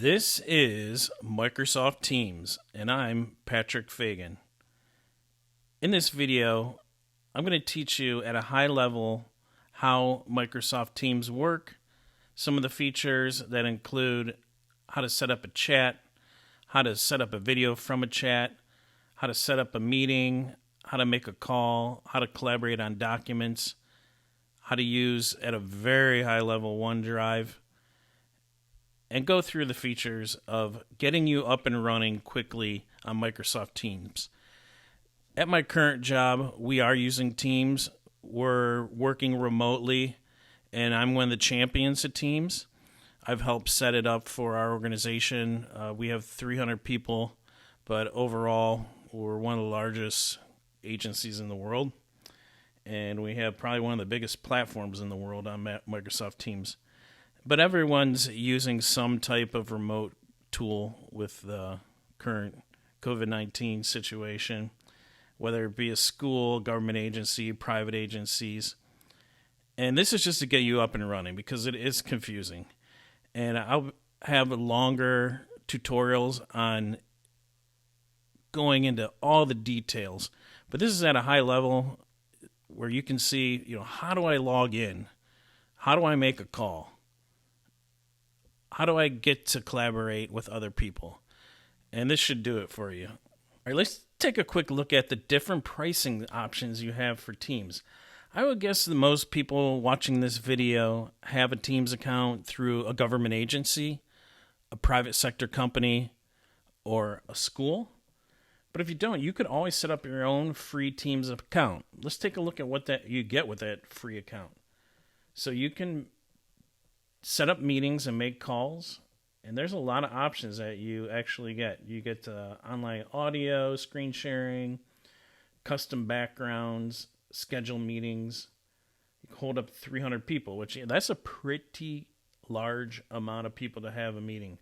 This is Microsoft Teams, and I'm Patrick Fagan. In this video, I'm going to teach you at a high level how Microsoft Teams work, some of the features that include how to set up a chat, how to set up a video from a chat, how to set up a meeting, how to make a call, how to collaborate on documents, how to use at a very high level OneDrive, and go through the features of getting you up and running quickly on Microsoft Teams. At my current job, we are using Teams. We're working remotely, and I'm one of the champions at Teams. I've helped set it up for our organization. We have 300 people, but overall, we're one of the largest agencies in the world, and we have probably one of the biggest platforms in the world on Microsoft Teams. But everyone's using some type of remote tool with the current COVID-19 situation, whether it be a school, government agency, private agencies. And this is just to get you up and running because it is confusing. And I'll have longer tutorials on going into all the details. But this is at a high level where you can see, how do I log in? How do I make a call? How do I get to collaborate with other people? And this should do it for you. All right, let's take a quick look at the different pricing options you have for Teams. I would guess that most people watching this video have a Teams account through a government agency, a private sector company, or a school. But if you don't, you could always set up your own free Teams account. Let's take a look at what that you get with that free account. So you can set up meetings and make calls, and there's a lot of options that you actually get. You get online audio, screen sharing, custom backgrounds, schedule meetings. You can hold up 300 people, which that's a pretty large amount of people to have a meeting.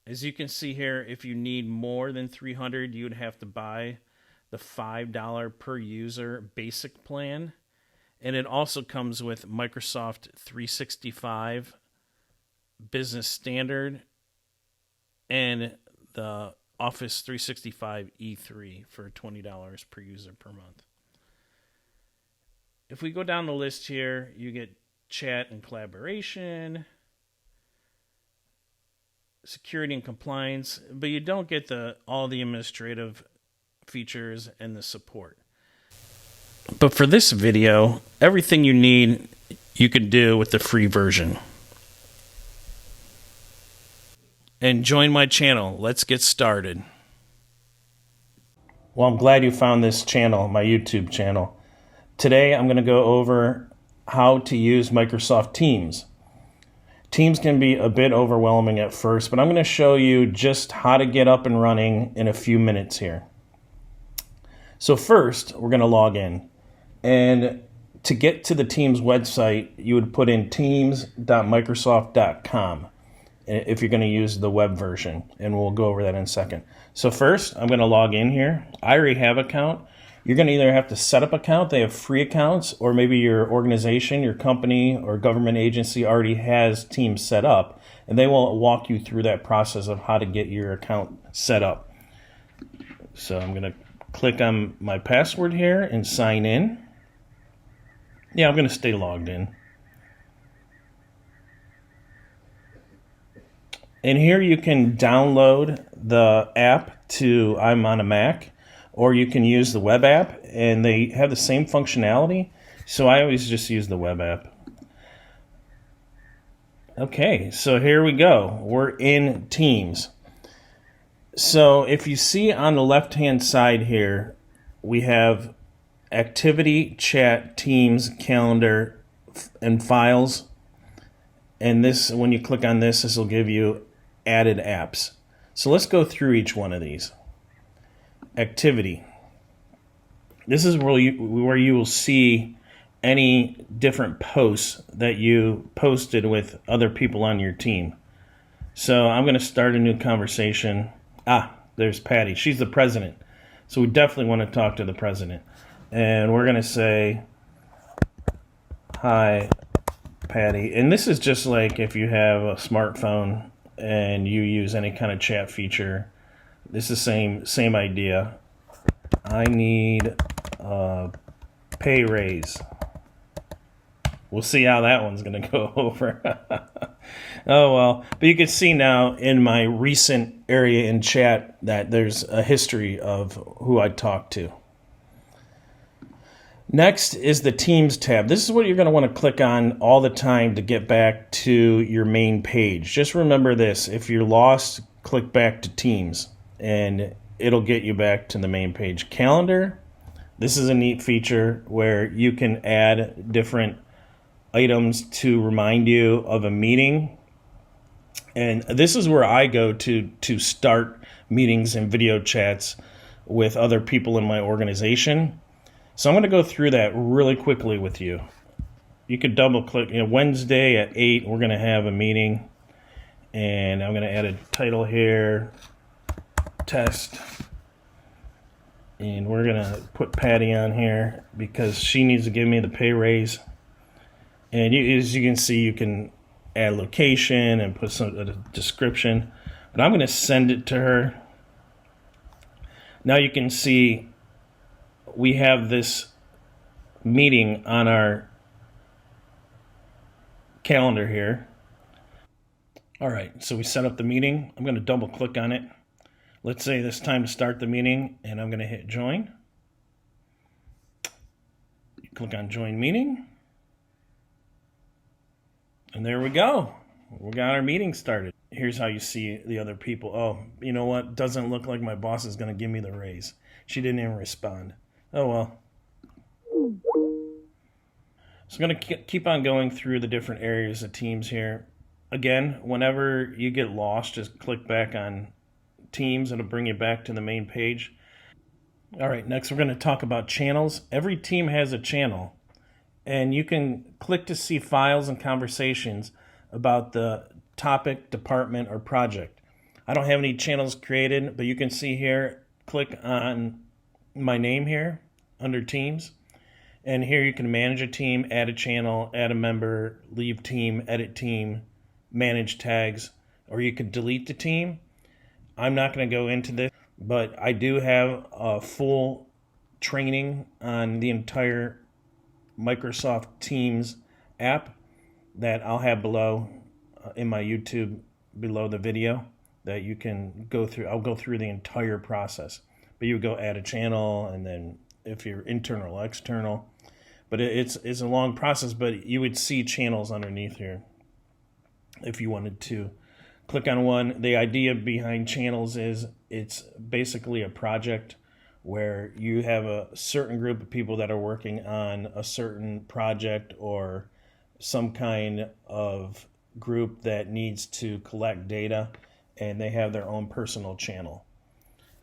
As you can see here, if you need more than 300, you would have to buy the $5 per user basic plan. And it also comes with Microsoft 365 Business Standard and the Office 365 E3 for $20 per user per month. If we go down the list here, you get chat and collaboration, security and compliance, but you don't get all the administrative features and the support. But for this video, everything you need, you can do with the free version. And join my channel. Let's get started. Well, I'm glad you found this channel, my YouTube channel. Today, I'm going to go over how to use Microsoft Teams. Teams can be a bit overwhelming at first, but I'm going to show you just how to get up and running in a few minutes here. So first, we're going to log in. And to get to the Teams website, you would put in teams.microsoft.com if you're going to use the web version, and we'll go over that in a second. So first, I'm going to log in here. I already have an account. You're going to either have to set up an account, they have free accounts, or maybe your organization, your company, or government agency already has Teams set up, and they will walk you through that process of how to get your account set up. So I'm going to click on my password here and sign in. Yeah, I'm going to stay logged in. And here you can download the app I'm on a Mac, or you can use the web app, and they have the same functionality. So I always just use the web app. Okay, so here we go. We're in Teams. So if you see on the left-hand side here, we have activity, chat, Teams, calendar, and files. And this, when you click on this will give you added apps. So let's go through each one of these. Activity. This is where you will see any different posts that you posted with other people on your team. So I'm going to start a new conversation. There's Patty. She's the president. So we definitely want to talk to the president. And we're going to say, hi, Patty. And this is just like if you have a smartphone and you use any kind of chat feature, this is the same idea. I need a pay raise. We'll see how that one's going to go over. Oh, well. But you can see now in my recent area in chat that there's a history of who I talked to. Next is the Teams tab. This is what you're going to want to click on all the time to get back to your main page. Just remember this. If you're lost, click back to Teams, and it'll get you back to the main page. Calendar. This is a neat feature where you can add different items to remind you of a meeting. And this is where I go to start meetings and video chats with other people in my organization. So I'm going to go through that really quickly with you. You could double click. Wednesday at 8, we're going to have a meeting. And I'm going to add a title here, test. And we're going to put Patty on here because she needs to give me the pay raise. And as you can see, you can add location and put a description. But I'm going to send it to her. Now you can see we have this meeting on our calendar here. All right, so we set up the meeting. I'm going to double click on it. Let's say it's time to start the meeting, and I'm going to hit join. Click on join meeting. And there we go. We got our meeting started. Here's how you see the other people. Oh, you know what? Doesn't look like my boss is going to give me the raise. She didn't even respond. Oh, well. So I'm going to keep on going through the different areas of Teams here. Again, whenever you get lost, just click back on Teams. It'll bring you back to the main page. All right, next we're going to talk about channels. Every team has a channel. And you can click to see files and conversations about the topic, department, or project. I don't have any channels created, but you can see here, click on my name here under Teams. And here you can manage a team, add a channel, add a member, leave team, edit team, manage tags, or you can delete the team. I'm not going to go into this, but I do have a full training on the entire Microsoft Teams app that I'll have below in my YouTube below the video that you can go through. I'll go through the entire process, but you would go add a channel, and then if you're internal or external, but it's a long process, but you would see channels underneath here if you wanted to click on one. The idea behind channels is it's basically a project where you have a certain group of people that are working on a certain project or some kind of group that needs to collect data, and they have their own personal channel.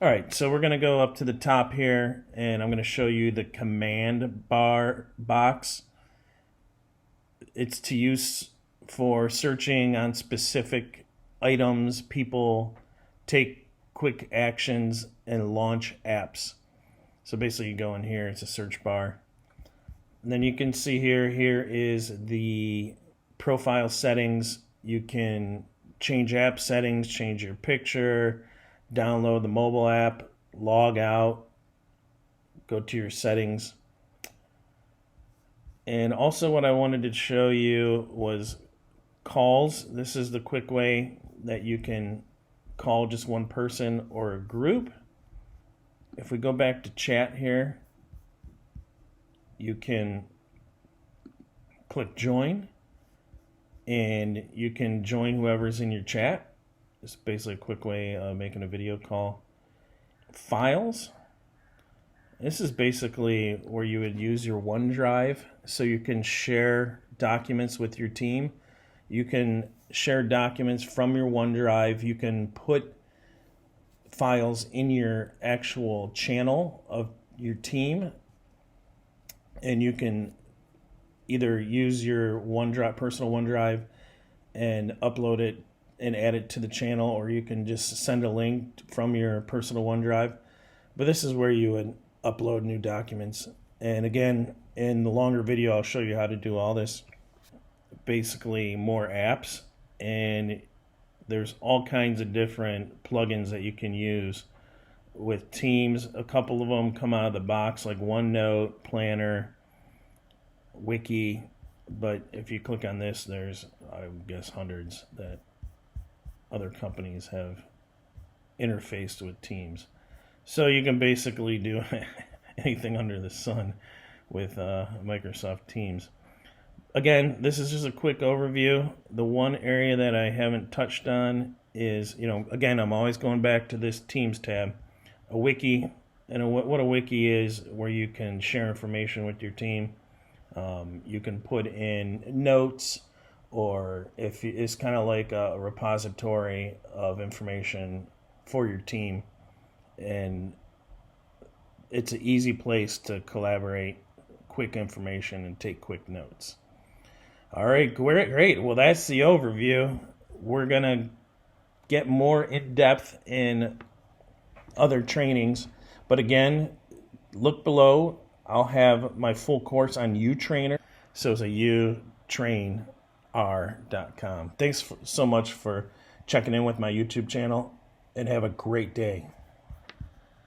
All right, so we're going to go up to the top here, and I'm going to show you the command bar box. It's to use for searching on specific items, people, take quick actions, and launch apps. So basically you go in here, it's a search bar. And then you can see here is the profile settings. You can change app settings, change your picture, download the mobile app, log out, go to your settings. And also what I wanted to show you was calls. This is the quick way that you can call just one person or a group. If we go back to chat here, you can click join, and you can join whoever's in your chat. It's basically a quick way of making a video call. Files. This is basically where you would use your OneDrive so you can share documents with your team. You can share documents from your OneDrive. You can put files in your actual channel of your team, and you can either use your OneDrive, personal OneDrive, and upload it and add it to the channel, or you can just send a link from your personal OneDrive. But this is where you would upload new documents. And again, in the longer video, I'll show you how to do all this. Basically, more apps, and There's all kinds of different plugins that you can use with Teams. A couple of them come out of the box, like OneNote, Planner, Wiki. But if you click on this, there's, I guess, hundreds that other companies have interfaced with Teams. So you can basically do anything under the sun with Microsoft Teams. Again, this is just a quick overview. The one area that I haven't touched on is, again, I'm always going back to this Teams tab. A wiki, and what a wiki is, where you can share information with your team. You can put in notes, or if it's kind of like a repository of information for your team, and it's an easy place to collaborate, quick information, and take quick notes. All right, great. Well, that's the overview. We're going to get more in depth in other trainings. But again, look below. I'll have my full course on uTrainer. So it's utrainr.com. Thanks so much for checking in with my YouTube channel, and have a great day.